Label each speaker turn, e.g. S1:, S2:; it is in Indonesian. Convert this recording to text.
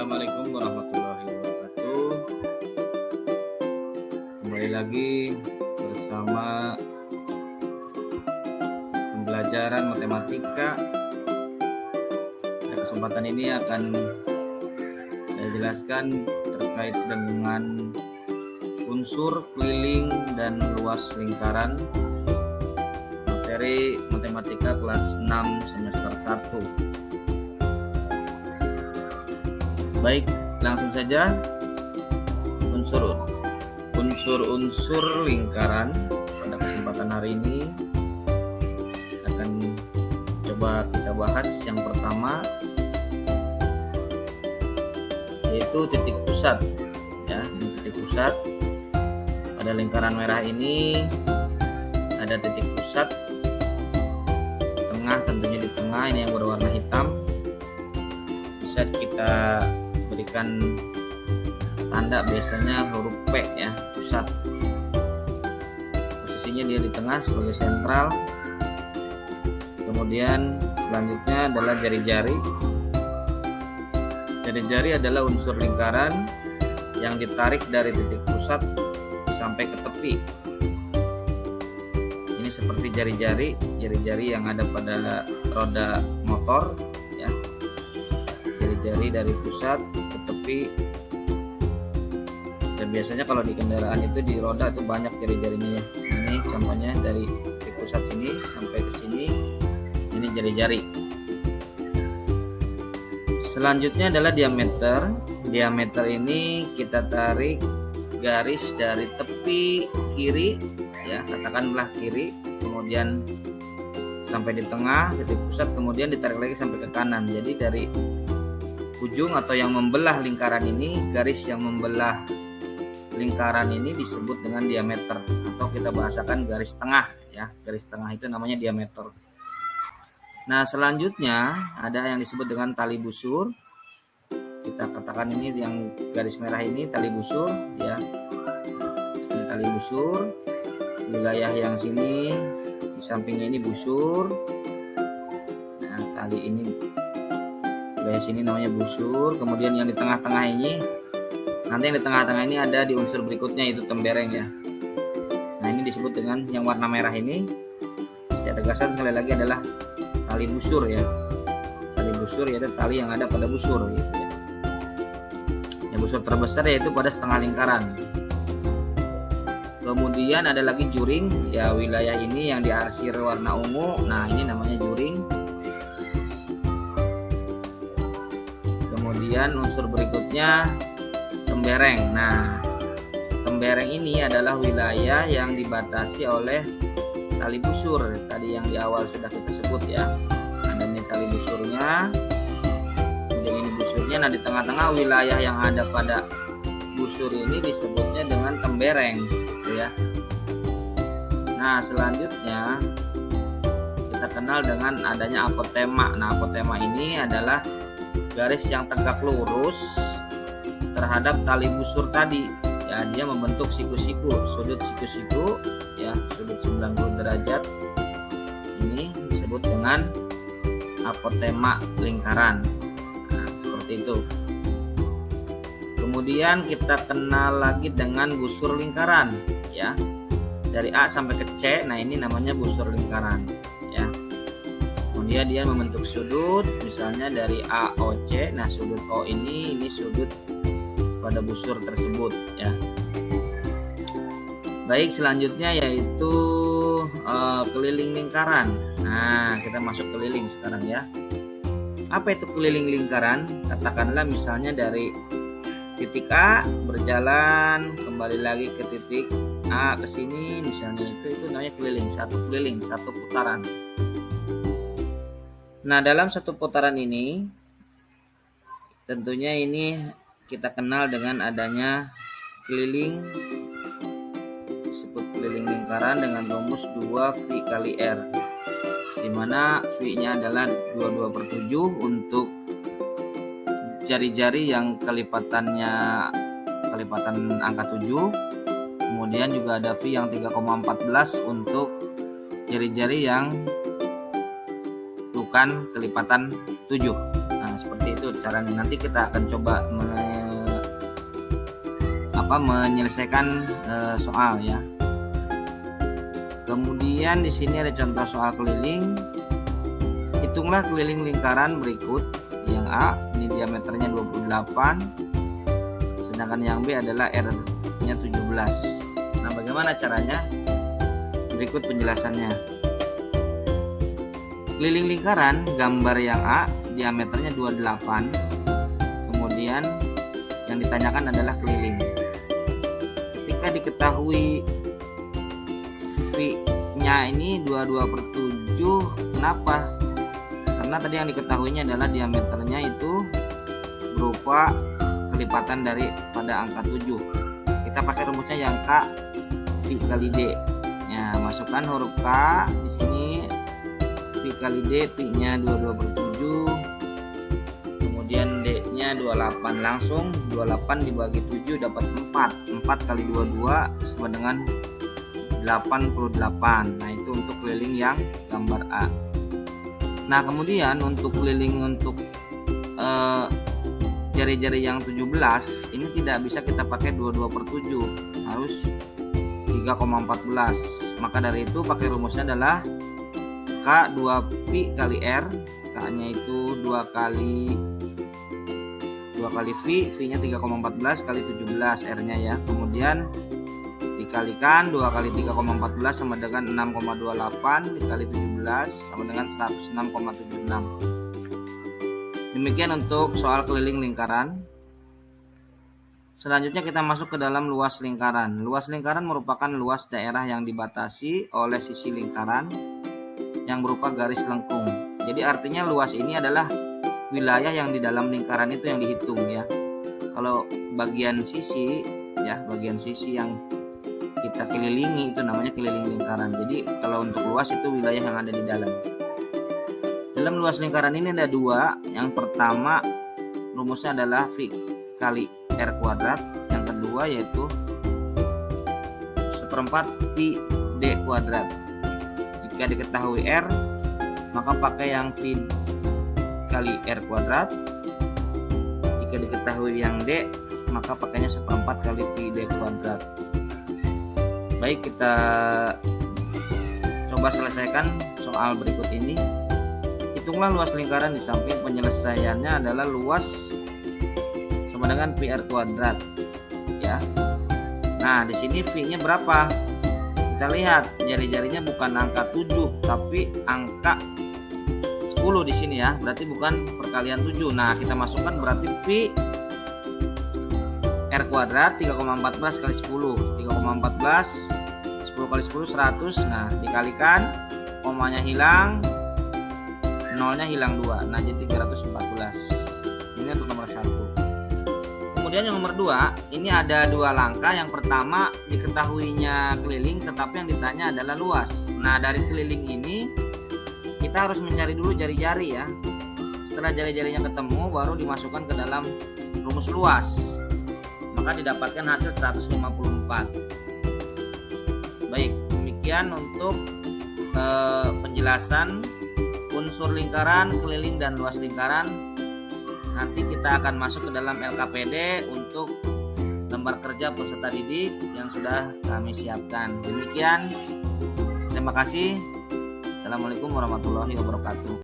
S1: Assalamualaikum warahmatullahi wabarakatuh. Kembali lagi bersama pembelajaran matematika. Pada kesempatan ini akan saya jelaskan terkait dengan unsur, keliling, dan luas lingkaran. Materi matematika kelas 6 semester 1. Baik, langsung saja. Unsur-unsur lingkaran pada kesempatan hari ini akan coba kita bahas. Yang pertama yaitu titik pusat. Ya, titik pusat pada lingkaran merah ini ada titik pusat tengah, tentunya di tengah ini yang berwarna hitam. Bisa kita berikan tanda, biasanya huruf P ya, pusat. Posisinya dia di tengah sebagai sentral. Kemudian selanjutnya adalah jari-jari. Jari-jari adalah unsur lingkaran yang ditarik dari titik pusat sampai ke tepi. Ini seperti jari-jari yang ada pada roda motor ya. Jari-jari dari pusat ke tepi, dan biasanya kalau di kendaraan itu di roda itu banyak jari-jarinya ya. Ini contohnya dari titik pusat sini sampai ke sini, ini jari-jari. Selanjutnya adalah diameter. Diameter ini kita tarik garis dari tepi kiri ya, katakanlah kiri, kemudian sampai di tengah titik pusat, kemudian ditarik lagi sampai ke kanan. Jadi dari ujung atau yang membelah lingkaran ini, garis yang membelah lingkaran ini disebut dengan diameter, atau kita bahasakan garis tengah ya. Garis tengah itu namanya diameter. Nah, selanjutnya ada yang disebut dengan tali busur. Kita katakan ini yang garis merah ini tali busur ya. Ini tali busur. Wilayah yang sini di sampingnya ini busur. Nah, tali ini dari sini namanya busur. Kemudian yang di tengah-tengah ini, nanti yang di tengah-tengah ini ada di unsur berikutnya, itu tembereng ya. Nah, ini disebut dengan yang warna merah ini, saya tegaskan sekali lagi, adalah tali busur ya. Tali busur yaitu tali yang ada pada busur gitu ya. Yang busur terbesar yaitu pada setengah lingkaran. Kemudian ada lagi juring ya, wilayah ini yang diarsir warna ungu. Nah, ini namanya juring. Kemudian unsur berikutnya tembereng. Nah, tembereng ini adalah wilayah yang dibatasi oleh tali busur tadi yang di awal sudah kita sebut ya. Ada ini tali busurnya, kemudian ini busurnya. Nah, di tengah-tengah wilayah yang ada pada busur ini disebutnya dengan tembereng gitu ya. Nah, selanjutnya kita kenal dengan adanya apotema. Nah, apotema ini adalah garis yang tegak lurus terhadap tali busur tadi ya. Dia membentuk siku-siku, sudut siku-siku ya, sudut 90 derajat. Ini disebut dengan apotema lingkaran. Nah, seperti itu. Kemudian kita kenal lagi dengan busur lingkaran ya, dari A sampai ke C. Nah, ini namanya busur lingkaran ya. Dia membentuk sudut, misalnya dari AOC. Nah, sudut O ini sudut pada busur tersebut ya. Baik, selanjutnya yaitu keliling lingkaran. Nah, kita masuk keliling sekarang ya. Apa itu keliling lingkaran? Katakanlah misalnya dari titik A berjalan kembali lagi ke titik A ke sini, misalnya itu namanya keliling, satu putaran. Nah, dalam satu putaran ini tentunya ini kita kenal dengan adanya keliling, disebut keliling lingkaran dengan rumus 2V kali R, di mana V-nya adalah 22/7 untuk jari-jari yang kelipatan angka 7. Kemudian juga ada V yang 3,14 untuk jari-jari yang bukan kelipatan 7. Nah, seperti Itu caranya. Nanti kita akan coba menyelesaikan soal ya. Kemudian di sini ada contoh soal keliling. Hitunglah keliling lingkaran berikut. Yang A ini diameternya 28, sedangkan yang B adalah R-nya 17. Nah, bagaimana caranya? Berikut penjelasannya. Keliling lingkaran gambar yang A diameternya 28. Kemudian yang ditanyakan adalah keliling. Ketika diketahui V-nya ini 22/7, kenapa? Karena tadi yang diketahuinya adalah diameternya itu berupa kelipatan dari pada angka 7. Kita pakai rumusnya yang K V kali D. Ya, masukkan huruf K di sini, V kali D, V-nya 22/7. Kemudian D-nya 28. Langsung 28 dibagi 7 dapat 4. 4 kali 22 sama dengan 88. Nah, itu untuk keliling yang gambar A. Nah, kemudian untuk keliling untuk jari-jari yang 17 ini tidak bisa kita pakai 22/7, harus 3,14. Maka dari itu pakai rumusnya adalah K 2Pi kali R. K-nya itu 2 kali V, V-nya 3,14 kali 17 R-nya ya. Kemudian dikalikan 2 kali 3,14 sama dengan 6,28 dikali 17 sama dengan 106,76. Demikian untuk soal keliling lingkaran. Selanjutnya kita masuk ke dalam luas lingkaran. Luas lingkaran merupakan luas daerah yang dibatasi oleh sisi lingkaran yang berupa garis lengkung. Jadi artinya luas ini adalah wilayah yang di dalam lingkaran itu yang dihitung ya. Kalau bagian sisi ya, bagian sisi yang kita kelilingi itu namanya keliling lingkaran. Jadi kalau untuk luas itu wilayah yang ada di dalam. Dalam luas lingkaran ini ada dua. Yang pertama rumusnya adalah V kali R kuadrat. Yang kedua yaitu 1/4 Pi D kuadrat. Jika diketahui R, maka pakai yang V kali R kuadrat. Jika diketahui yang D, maka pakainya 1/4 kali Pi D kuadrat. Baik, kita coba selesaikan soal berikut ini. Hitunglah luas lingkaran di samping penyelesaiannya adalah luas sama dengan Pi R kuadrat ya. Nah, di sini V-nya berapa? Kita lihat jari-jarinya bukan angka 7 tapi angka 10 di sini ya. Berarti bukan perkalian 7. Nah, kita masukkan berarti Pi R kuadrat 3,14 kali 10. 3,14 10 kali 10 100. Nah, dikalikan, komanya hilang, nolnya hilang 2. Nah, jadi 314. Ini untuk nomor 1. Kemudian yang nomor 2, ini ada dua langkah. Yang pertama diketahuinya keliling, tetapi yang ditanya adalah luas. Nah, dari keliling ini kita harus mencari dulu jari-jari ya. Setelah jari-jarinya ketemu, baru dimasukkan ke dalam rumus luas. Maka didapatkan hasil 154. Baik, demikian untuk penjelasan unsur lingkaran, keliling, dan luas lingkaran. Nanti kita akan masuk ke dalam LKPD untuk lembar kerja peserta didik yang sudah kami siapkan. Demikian, terima kasih. Assalamualaikum warahmatullahi wabarakatuh.